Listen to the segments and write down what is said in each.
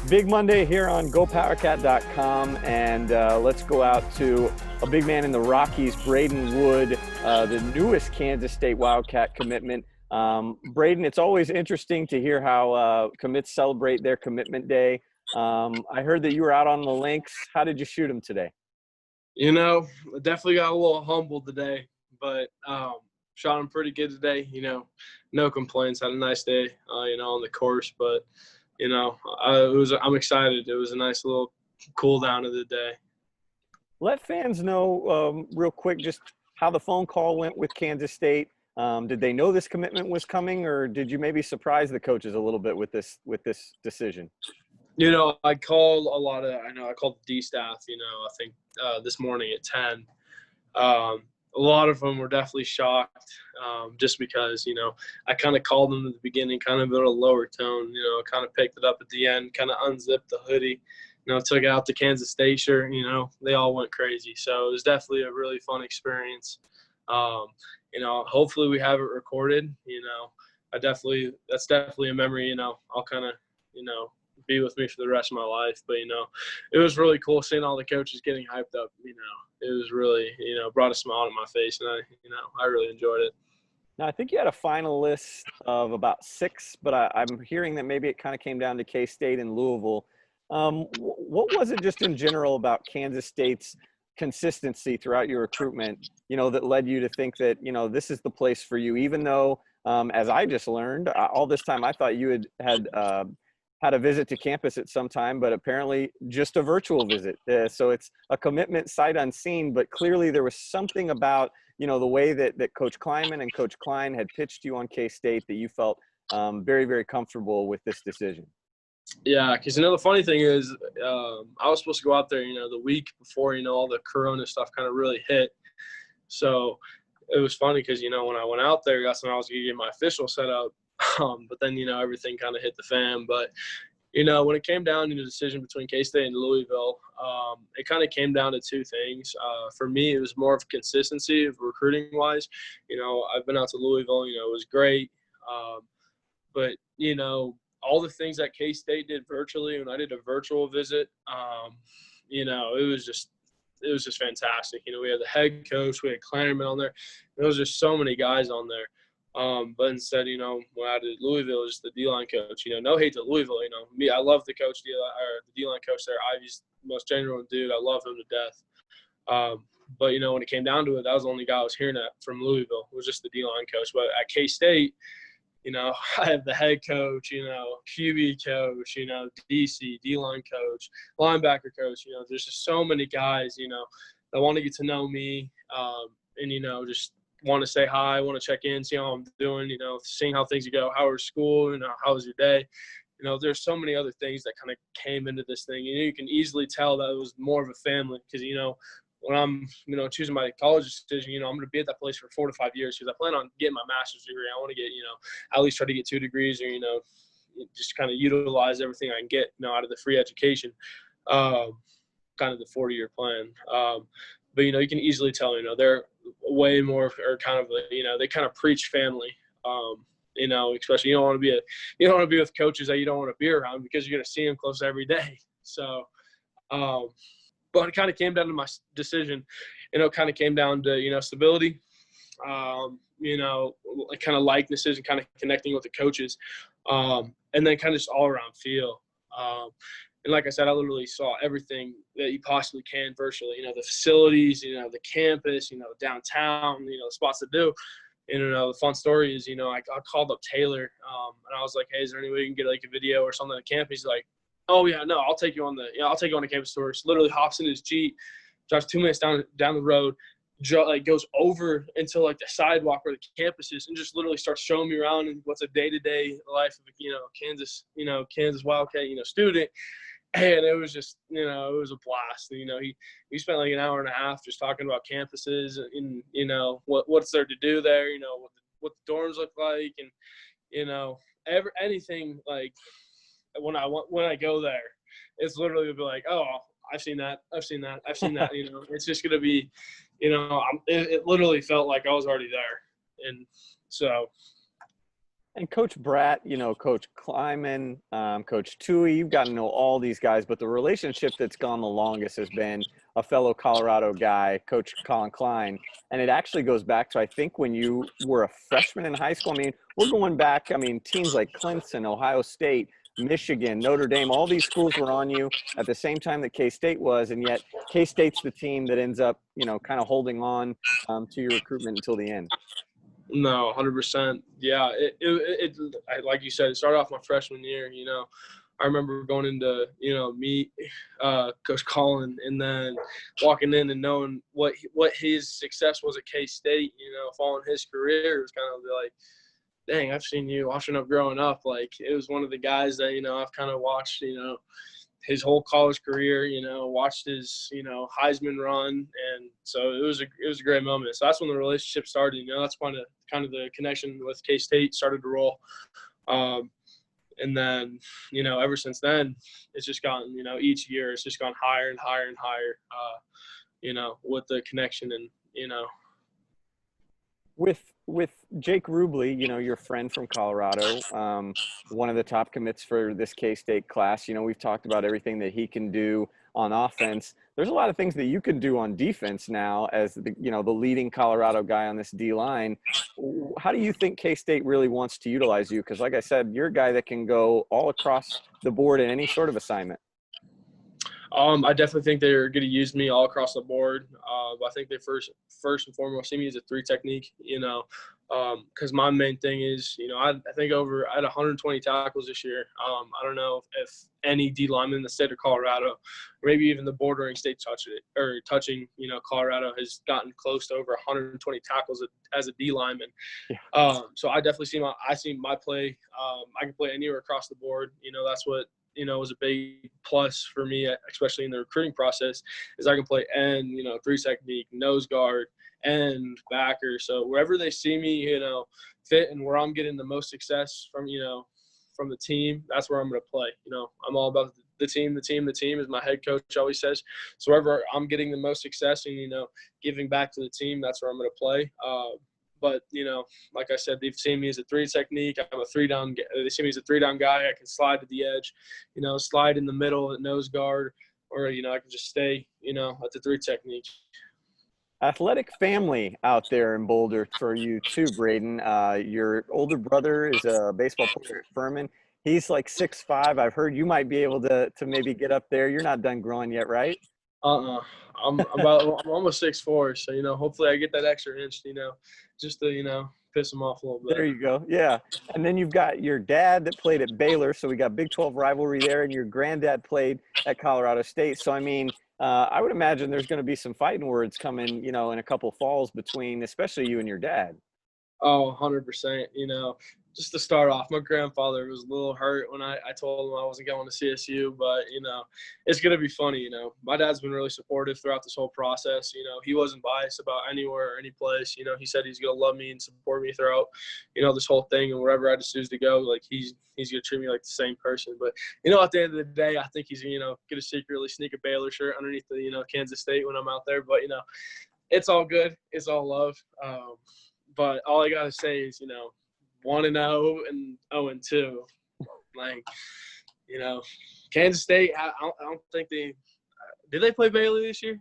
Big Monday here on GoPowercat.com, and let's go out to a big man in the Rockies, Brayden Wood, the newest Kansas State Wildcat commitment. Brayden, it's always interesting to hear how commits celebrate their commitment day. I heard that you were out on the links. How did you shoot them today? I definitely got a little humbled today, but shot them pretty good today. No complaints. Had a nice day, on the course, but I'm excited. It was a nice little cool down of the day. Let fans know real quick just how the phone call went with Kansas State. Did they know this commitment was coming, or did you maybe surprise the coaches a little bit with this decision? I called I called the D staff, I think this morning at 10. A lot of them were definitely shocked just because, I kind of called them at the beginning, kind of at a lower tone, kind of picked it up at the end, kind of unzipped the hoodie, took out the Kansas State shirt, they all went crazy. So it was definitely a really fun experience. Hopefully we have it recorded, that's definitely a memory, I'll kind of, be with me for the rest of my life. But, it was really cool seeing all the coaches getting hyped up, it was really, brought a smile to my face, and I really enjoyed it. Now, I think you had a final list of about 6, but I'm hearing that maybe it kind of came down to K-State and Louisville. What was it just in general about Kansas State's consistency throughout your recruitment, that led you to think that, this is the place for you, even though, as I just learned, all this time I thought you had a visit to campus at some time, but apparently just a virtual visit. So it's a commitment sight unseen, but clearly there was something about, the way that Coach Klein and Coach Klein had pitched you on K-State that you felt very, very comfortable with this decision. Yeah, because, the funny thing is I was supposed to go out there, the week before, all the Corona stuff kind of really hit. So it was funny because, when I went out there, that's when I was going to get my official setup. But then, everything kind of hit the fan. But, when it came down to the decision between K-State and Louisville, it kind of came down to 2 things. For me, it was more of consistency of recruiting-wise. I've been out to Louisville, it was great. But, all the things that K-State did virtually, when I did a virtual visit, it was just fantastic. We had the head coach, we had Klein on there. There was just so many guys on there. But instead, when I did Louisville, just the D-line coach, no hate to Louisville, me, I love the coach, the D-line coach there. Ivy's the most genuine dude. I love him to death. But, when it came down to it, that was the only guy I was hearing that from Louisville. It was just the D-line coach. But at K-State, I have the head coach, QB coach, DC, D-line coach, linebacker coach. There's just so many guys, that want to get to know me and, just want to say hi, want to check in, see how I'm doing, seeing how things go, how was school, how was your day. There's so many other things that kind of came into this thing. You can easily tell that it was more of a family because, when I'm, choosing my college decision, I'm going to be at that place for 4 to 5 years because I plan on getting my master's degree. I want to get, at least try to get 2 degrees or, just kind of utilize everything I can get, out of the free education, kind of the 40-year plan. But, you can easily tell, they're way more or kind of, they kind of preach family, especially you don't want to be with coaches that you don't want to be around because you're going to see them close every day. So, but it kind of came down to my decision, it kind of came down to, stability, kind of likenesses and kind of connecting with the coaches, and then kind of just all around feel. And like I said, I literally saw everything that you possibly can virtually, the facilities, the campus, downtown, the spots to do. And, the fun story is, I called up Taylor and I was like, hey, is there any way you can get like a video or something on campus? He's like, oh yeah, no, I'll take you on the campus tour. So literally hops in his Jeep, drives 2 minutes down the road, goes over into like the sidewalk where the campus is and just literally starts showing me around and what's a day-to-day life of Kansas Wildcat, student. And it was just, it was a blast. He spent like an hour and a half just talking about campuses and, what's there to do there, what the dorms look like. And, anything like when I go there, it's literally be like, oh, I've seen that. It's just going to be, it literally felt like I was already there. And so. And Coach Bratt, Coach Kleiman, Coach Tui, you've gotten to know all these guys, but the relationship that's gone the longest has been a fellow Colorado guy, Coach Klein. And it actually goes back to, I think, when you were a freshman in high school. I mean, we're going back, teams like Clemson, Ohio State, Michigan, Notre Dame, all these schools were on you at the same time that K-State was, and yet K-State's the team that ends up, kind of holding on to your recruitment until the end. No, 100%. Yeah, like you said, it started off my freshman year. I remember going into meet Coach Colin, and then walking in and knowing what his success was at K-State. Following his career, it was kind of like, dang, I've seen you watching up growing up. Like, it was one of the guys that I've kind of watched his whole college career, watched his, Heisman run. And so it was a great moment. So that's when the relationship started, that's when kind of the connection with K-State started to roll. And then, ever since then, it's just gotten, each year it's just gone higher and higher and higher, with the connection and, With Jake Rubley, your friend from Colorado, one of the top commits for this K-State class. We've talked about everything that he can do on offense. There's a lot of things that you can do on defense now as the leading Colorado guy on this D-line. How do you think K-State really wants to utilize you? Because like I said, you're a guy that can go all across the board in any sort of assignment. I definitely think they're going to use me all across the board. I think they first and foremost see me as a 3 technique, because my main thing is, I think I had 120 tackles this year. I don't know if any D lineman in the state of Colorado, or maybe even the bordering state touching, Colorado has gotten close to over 120 tackles as a D lineman. Yeah. So I definitely see my play. I can play anywhere across the board. That's what, was a big plus for me, especially in the recruiting process, is I can play end, 3 technique, nose guard, and backer. So wherever they see me, fit and where I'm getting the most success from the team, that's where I'm going to play. I'm all about the team, as my head coach always says. So wherever I'm getting the most success and, giving back to the team, that's where I'm going to play. But, like I said, they've seen me as a 3 technique. I'm a 3-down. They see me as a 3-down guy. I can slide to the edge, slide in the middle at nose guard, or, I can just stay, at the 3 technique. Athletic family out there in Boulder for you too, Brayden. Your older brother is a baseball player at Furman. He's like 6'5". I've heard you might be able to maybe get up there. You're not done growing yet, right? I'm almost 6'4", so hopefully I get that extra inch, just to piss them off a little bit. There you go. Yeah. And then you've got your dad that played at Baylor, so we got Big 12 rivalry there, and your granddad played at Colorado State. So I would imagine there's going to be some fighting words coming, in a couple falls between, especially you and your dad. Oh, 100%. Just to start off, my grandfather was a little hurt when I told him I wasn't going to CSU, but, it's going to be funny. My dad's been really supportive throughout this whole process. He wasn't biased about anywhere or any place. He said he's going to love me and support me throughout, this whole thing, and wherever I choose to go, like he's going to treat me like the same person. But, at the end of the day, I think he's, going to secretly sneak a Baylor shirt underneath the, Kansas State when I'm out there. But, it's all good. It's all love. But all I got to say is, 1-0 and 0-2. Like, Kansas State, I don't think did they play Baylor this year?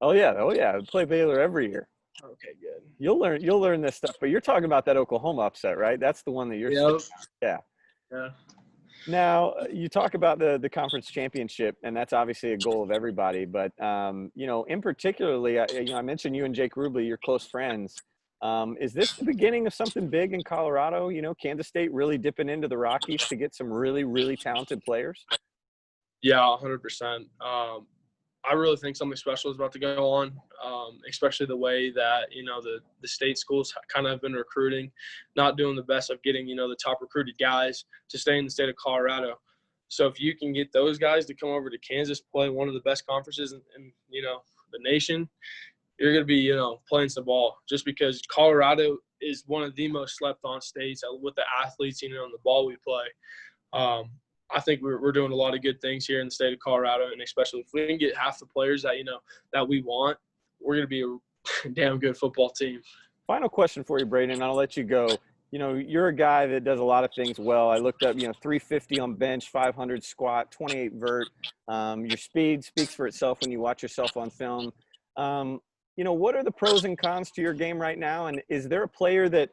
Oh yeah. They play Baylor every year. Okay, good. You'll learn this stuff, but you're talking about that Oklahoma upset, right? That's the one that you're Yeah. Now, you talk about the conference championship, and that's obviously a goal of everybody. But, in particularly, I mentioned you and Jake Rubley, you're close friends. Is this the beginning of something big in Colorado? Kansas State really dipping into the Rockies to get some really, really talented players? Yeah, 100%. I really think something special is about to go on, especially the way that, the state schools kind of have been recruiting, not doing the best of getting, the top recruited guys to stay in the state of Colorado. So if you can get those guys to come over to Kansas, play one of the best conferences in the nation, you're going to be, playing some ball, just because Colorado is one of the most slept on states with the athletes, and the ball we play. I think we're doing a lot of good things here in the state of Colorado, and especially if we can get half the players that, that we want, we're going to be a damn good football team. Final question for you, Brayden, and I'll let you go. you're a guy that does a lot of things well. I looked up, 350 on bench, 500 squat, 28 vert. Your speed speaks for itself when you watch yourself on film. What are the pros and cons to your game right now? And is there a player that,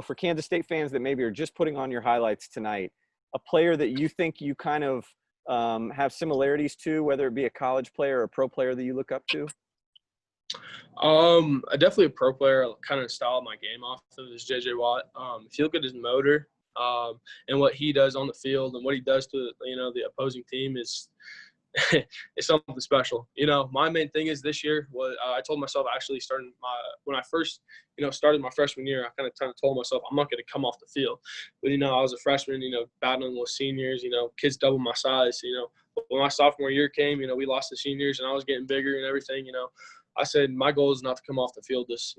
for Kansas State fans that maybe are just putting on your highlights tonight, a player that you think you kind of have similarities to, whether it be a college player or a pro player that you look up to? Definitely a pro player. Kind of style my game off of is J.J. Watt. If you look at his motor and what he does on the field and what he does to the opposing team is it's something special. My main thing is this year was I told myself actually when I first started my freshman year, I kind of told myself I'm not going to come off the field. But I was a freshman, battling with seniors, kids double my size. But when my sophomore year came, we lost the seniors and I was getting bigger and everything. I said my goal is not to come off the field this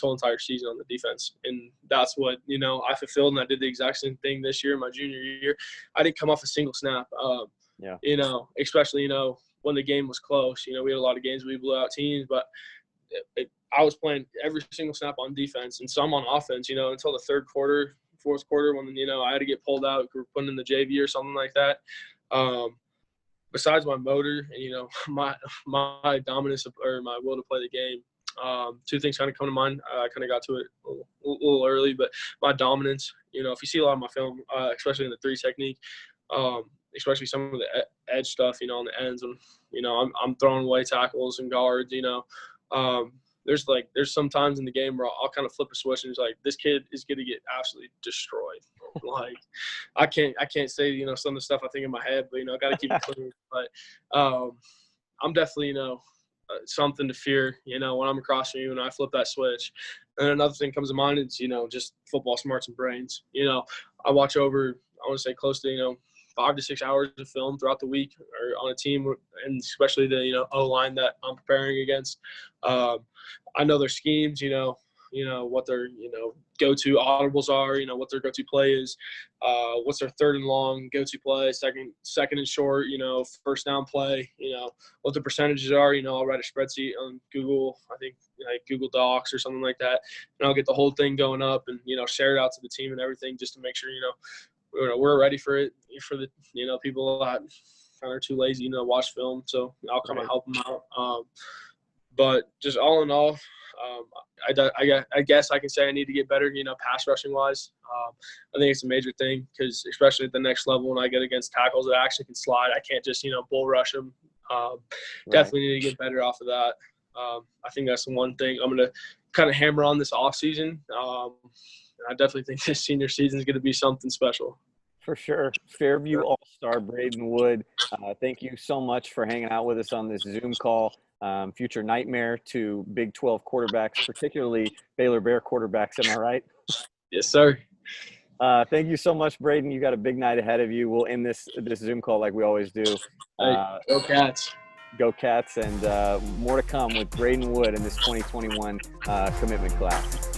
whole entire season on the defense, and that's what I fulfilled. And I did the exact same thing this year, my junior year. I didn't come off a single snap. Especially when the game was close. We had a lot of games we blew out teams, but I was playing every single snap on defense and some on offense. Until the third quarter, fourth quarter, when I had to get pulled out, put in the JV or something like that. Besides my motor and my dominance or my will to play the game, two things kind of come to mind. I kind of got to it a little early, but my dominance. If you see a lot of my film, especially in the three technique, especially some of the edge stuff, on the ends, and I'm throwing away tackles and guards. There's some times in the game where I'll kind of flip a switch and it's like, this kid is going to get absolutely destroyed. Like I can't say some of the stuff I think in my head, but I got to keep it clean. But I'm definitely something to fear. When I'm across from you and I flip that switch. And another thing comes to mind is just football smarts and brains. I watch over, I want to say close to 5 to 6 hours of film throughout the week or on a team, and especially the O-line that I'm preparing against. I know their schemes, what their go-to audibles are, what their go-to play is, what's their third and long go-to play, second and short, first down play, what the percentages are. I'll write a spreadsheet on Google, I think like Google Docs or something like that, and I'll get the whole thing going up and share it out to the team and everything just to make sure we're ready for it, for the people that kind of are too lazy to watch film. So I'll come and help them out. But just all in all, I guess I can say I need to get better, pass rushing wise. I think it's a major thing because especially at the next level when I get against tackles that actually can slide, I can't just bull rush them. Definitely need to get better off of that. I think that's the one thing I'm going to kind of hammer on this off season. I definitely think this senior season is going to be something special. For sure. Fairview All-Star Brayden Wood, thank you so much for hanging out with us on this Zoom call. Future nightmare to Big 12 quarterbacks, particularly Baylor Bear quarterbacks. Am I right? Yes, sir. Thank you so much, Brayden. You got a big night ahead of you. We'll end this Zoom call like we always do. Go Cats. Go Cats, and more to come with Brayden Wood in this 2021 commitment class.